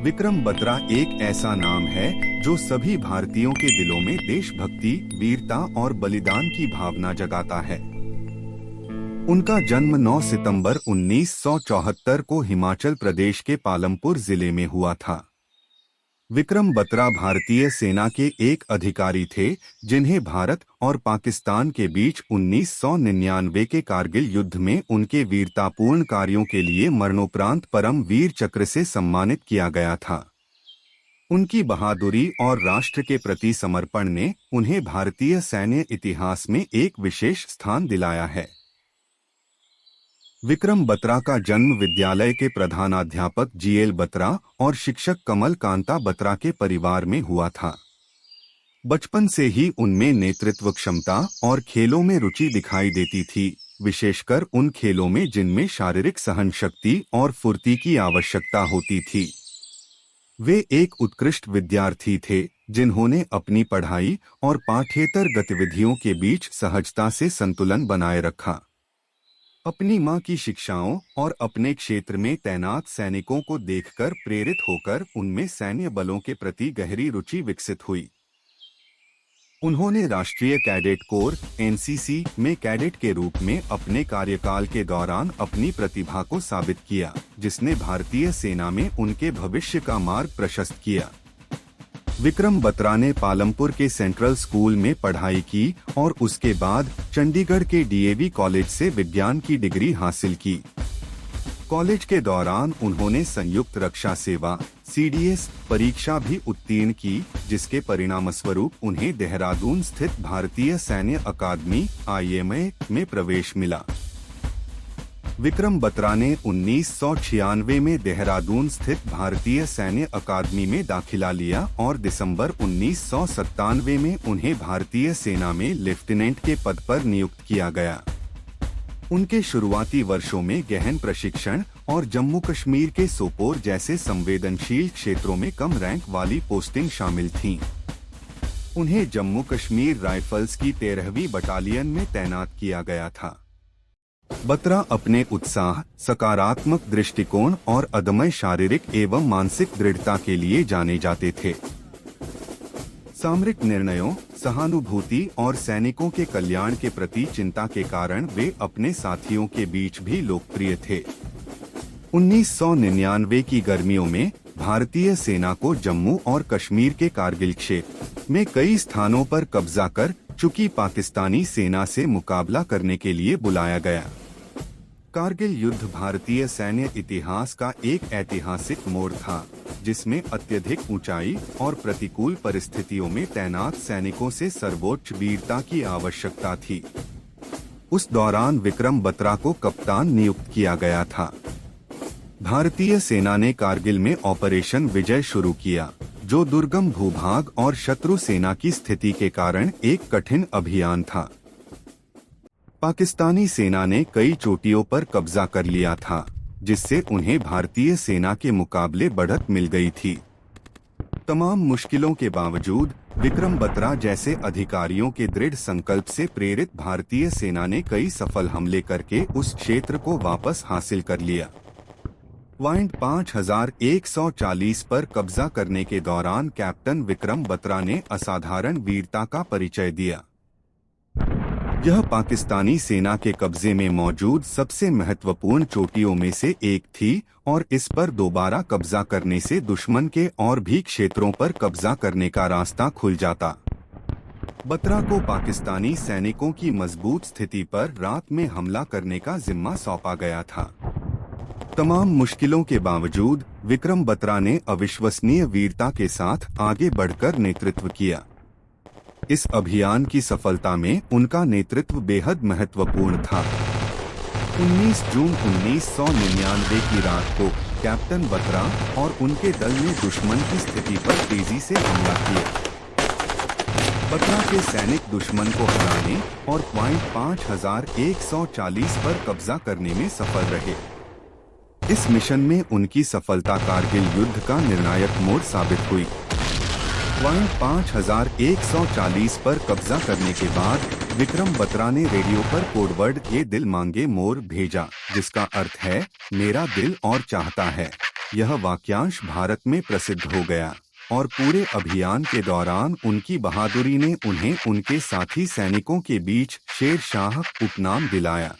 विक्रम बत्रा एक ऐसा नाम है जो सभी भारतीयों के दिलों में देशभक्ति, वीरता और बलिदान की भावना जगाता है। उनका जन्म 9 सितंबर 1974 को हिमाचल प्रदेश के पालमपुर जिले में हुआ था। विक्रम बत्रा भारतीय सेना के एक अधिकारी थे जिन्हें भारत और पाकिस्तान के बीच 1999 के कारगिल युद्ध में उनके वीरतापूर्ण कार्यों के लिए मरणोपरांत परम वीर चक्र से सम्मानित किया गया था। उनकी बहादुरी और राष्ट्र के प्रति समर्पण ने उन्हें भारतीय सैन्य इतिहास में एक विशेष स्थान दिलाया है। विक्रम बत्रा का जन्म विद्यालय के प्रधानाध्यापक जीएल बत्रा और शिक्षक कमल कांता बत्रा के परिवार में हुआ था। बचपन से ही उनमें नेतृत्व क्षमता और खेलों में रुचि दिखाई देती थी, विशेषकर उन खेलों में जिनमें शारीरिक सहनशक्ति और फुर्ती की आवश्यकता होती थी। वे एक उत्कृष्ट विद्यार्थी थे जिन्होंने अपनी पढ़ाई और पाठ्येतर गतिविधियों के बीच सहजता से संतुलन बनाए रखा। अपनी मां की शिक्षाओं और अपने क्षेत्र में तैनात सैनिकों को देखकर प्रेरित होकर उनमें सैन्य बलों के प्रति गहरी रुचि विकसित हुई। उन्होंने राष्ट्रीय कैडेट कोर एनसीसी में कैडेट के रूप में अपने कार्यकाल के दौरान अपनी प्रतिभा को साबित किया, जिसने भारतीय सेना में उनके भविष्य का मार्ग प्रशस्त किया। विक्रम बत्रा ने पालमपुर के सेंट्रल स्कूल में पढ़ाई की और उसके बाद चंडीगढ़ के डीएवी कॉलेज से विज्ञान की डिग्री हासिल की। कॉलेज के दौरान उन्होंने संयुक्त रक्षा सेवा सीडीएस परीक्षा भी उत्तीर्ण की, जिसके परिणामस्वरूप उन्हें देहरादून स्थित भारतीय सैन्य अकादमी आईएमए में प्रवेश मिला। विक्रम बत्रा ने 1996 में देहरादून स्थित भारतीय सैन्य अकादमी में दाखिला लिया और दिसंबर 1997 में उन्हें भारतीय सेना में लेफ्टिनेंट के पद पर नियुक्त किया गया। उनके शुरुआती वर्षों में गहन प्रशिक्षण और जम्मू कश्मीर के सोपोर जैसे संवेदनशील क्षेत्रों में कम रैंक वाली पोस्टिंग शामिल थीं। उन्हें जम्मू कश्मीर राइफल्स की 13वीं बटालियन में तैनात किया गया था। बत्रा अपने उत्साह, सकारात्मक दृष्टिकोण और अदम्य शारीरिक एवं मानसिक दृढ़ता के लिए जाने जाते थे। सामरिक निर्णयों, सहानुभूति और सैनिकों के कल्याण के प्रति चिंता के कारण वे अपने साथियों के बीच भी लोकप्रिय थे। 1999 की गर्मियों में भारतीय सेना को जम्मू और कश्मीर के कारगिल क्षेत्र में कई स्थानों पर कब्जा कर चुकी पाकिस्तानी सेना से मुकाबला करने के लिए बुलाया गया। कारगिल युद्ध भारतीय सैन्य इतिहास का एक ऐतिहासिक मोड़ था, जिसमें अत्यधिक ऊंचाई और प्रतिकूल परिस्थितियों में तैनात सैनिकों से सर्वोच्च वीरता की आवश्यकता थी। उस दौरान विक्रम बत्रा को कप्तान नियुक्त किया गया था। भारतीय सेना ने कारगिल में ऑपरेशन विजय शुरू किया, जो दुर्गम भूभाग और शत्रु सेना की स्थिति के कारण एक कठिन अभियान था। पाकिस्तानी सेना ने कई चोटियों पर कब्जा कर लिया था, जिससे उन्हें भारतीय सेना के मुकाबले बढ़त मिल गई थी। तमाम मुश्किलों के बावजूद विक्रम बत्रा जैसे अधिकारियों के दृढ़ संकल्प से प्रेरित भारतीय सेना ने कई सफल हमले करके उस क्षेत्र को वापस हासिल कर लिया। पॉइंट 5140 पर कब्जा करने के दौरान कैप्टन विक्रम बत्रा ने असाधारण वीरता का परिचय दिया। यह पाकिस्तानी सेना के कब्जे में मौजूद सबसे महत्वपूर्ण चोटियों में से एक थी और इस पर दोबारा कब्जा करने से दुश्मन के और भी क्षेत्रों पर कब्जा करने का रास्ता खुल जाता। बत्रा को पाकिस्तानी सैनिकों की मजबूत स्थिति पर रात में हमला करने का जिम्मा सौंपा गया था। तमाम मुश्किलों के बावजूद विक्रम बत्रा ने अविश्वसनीय वीरता के साथ आगे बढ़कर नेतृत्व किया। इस अभियान की सफलता में उनका नेतृत्व बेहद महत्वपूर्ण था। 19 जून 1999 की रात को कैप्टन बत्रा और उनके दल ने दुश्मन की स्थिति पर तेजी से हमला किया। बत्रा के सैनिक दुश्मन को हराने और पॉइंट 5140 पर कब्जा करने में सफल रहे। इस मिशन में उनकी सफलता कारगिल युद्ध का निर्णायक मोड़ साबित हुई। पॉइंट 5140 पर कब्जा करने के बाद विक्रम बत्रा ने रेडियो पर कोडवर्ड "ये दिल मांगे मोर" भेजा, जिसका अर्थ है मेरा दिल और चाहता है। यह वाक्यांश भारत में प्रसिद्ध हो गया और पूरे अभियान के दौरान उनकी बहादुरी ने उन्हें उनके साथी सैनिकों के बीच शेर शाह उपनाम दिलाया।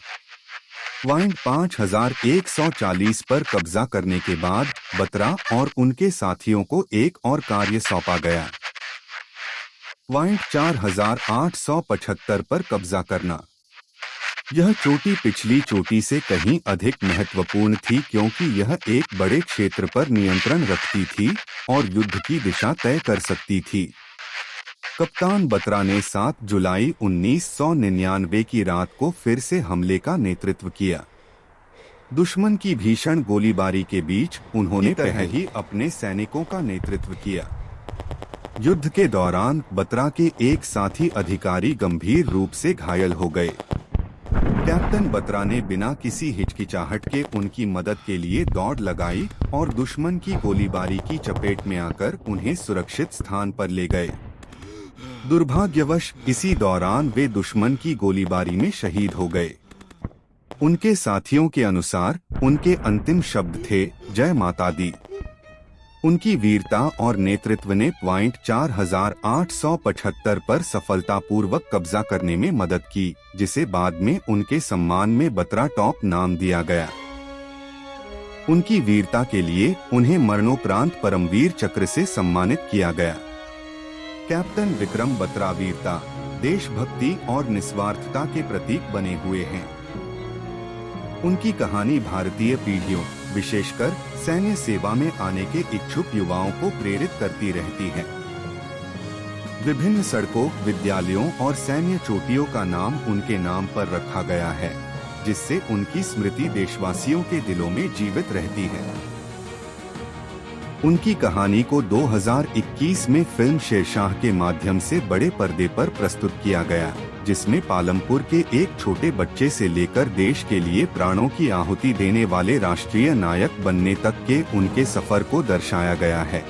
पॉइंट 5140 पर कब्जा करने के बाद बत्रा और उनके साथियों को एक और कार्य सौंपा गया। पॉइंट 4875 पर कब्जा करना। यह चोटी पिछली चोटी से कहीं अधिक महत्वपूर्ण थी क्योंकि यह एक बड़े क्षेत्र पर नियंत्रण रखती थी और युद्ध की दिशा तय कर सकती थी। कप्तान बत्रा ने 7 जुलाई 1999 की रात को फिर से हमले का नेतृत्व किया। दुश्मन की भीषण गोलीबारी के बीच उन्होंने पहले ही अपने सैनिकों का नेतृत्व किया। युद्ध के दौरान बत्रा के एक साथी अधिकारी गंभीर रूप से घायल हो गए। कैप्टन बत्रा ने बिना किसी हिचकिचाहट के उनकी मदद के लिए दौड़ लगाई और दुश्मन की गोलीबारी की चपेट में आकर उन्हें सुरक्षित स्थान पर ले गए। दुर्भाग्यवश इसी दौरान वे दुश्मन की गोलीबारी में शहीद हो गए। उनके साथियों के अनुसार उनके अंतिम शब्द थे, जय माता दी। उनकी वीरता और नेतृत्व ने पॉइंट 4875 पर सफलतापूर्वक कब्जा करने में मदद की, जिसे बाद में उनके सम्मान में बत्रा टॉप नाम दिया गया। उनकी वीरता के लिए उन्हें मरणोपरांत परमवीर चक्र से सम्मानित किया गया। कैप्टन विक्रम बत्रा वीरता, देशभक्ति और निस्वार्थता के प्रतीक बने हुए हैं। उनकी कहानी भारतीय पीढ़ियों, विशेषकर सैन्य सेवा में आने के इच्छुक युवाओं को प्रेरित करती रहती है। विभिन्न सड़कों, विद्यालयों और सैन्य चोटियों का नाम उनके नाम पर रखा गया है, जिससे उनकी स्मृति देशवासियों के दिलों में जीवित रहती है। उनकी कहानी को 2021 में फिल्म शेरशाह के माध्यम से बड़े पर्दे पर प्रस्तुत किया गया, जिसमें पालमपुर के एक छोटे बच्चे से लेकर देश के लिए प्राणों की आहुति देने वाले राष्ट्रीय नायक बनने तक के उनके सफर को दर्शाया गया है।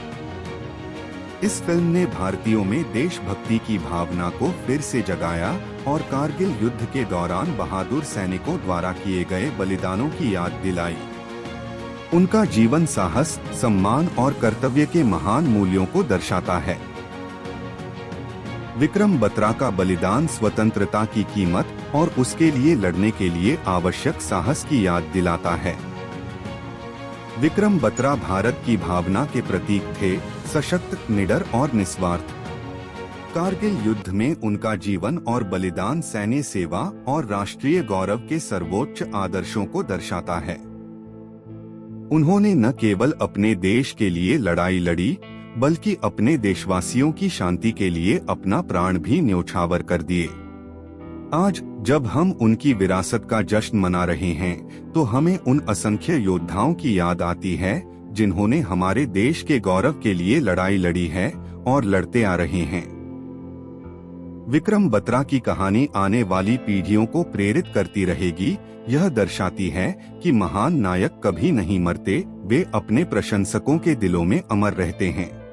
इस फिल्म ने भारतीयों में देशभक्ति की भावना को फिर से जगाया और कारगिल युद्ध के दौरान बहादुर सैनिकों द्वारा किए गए बलिदानों की याद दिलाई। उनका जीवन साहस, सम्मान और कर्तव्य के महान मूल्यों को दर्शाता है। विक्रम बत्रा का बलिदान स्वतंत्रता की कीमत और उसके लिए लड़ने के लिए आवश्यक साहस की याद दिलाता है। विक्रम बत्रा भारत की भावना के प्रतीक थे, सशक्त, निडर और निस्वार्थ। कारगिल युद्ध में उनका जीवन और बलिदान सैन्य सेवा और राष्ट्रीय गौरव के सर्वोच्च आदर्शों को दर्शाता है। उन्होंने न केवल अपने देश के लिए लड़ाई लड़ी, बल्कि अपने देशवासियों की शांति के लिए अपना प्राण भी न्योछावर कर दिए। आज जब हम उनकी विरासत का जश्न मना रहे हैं, तो हमें उन असंख्य योद्धाओं की याद आती है जिन्होंने हमारे देश के गौरव के लिए लड़ाई लड़ी है और लड़ते आ रहे हैं। विक्रम बत्रा की कहानी आने वाली पीढ़ियों को प्रेरित करती रहेगी। यह दर्शाती है कि महान नायक कभी नहीं मरते, वे अपने प्रशंसकों के दिलों में अमर रहते हैं।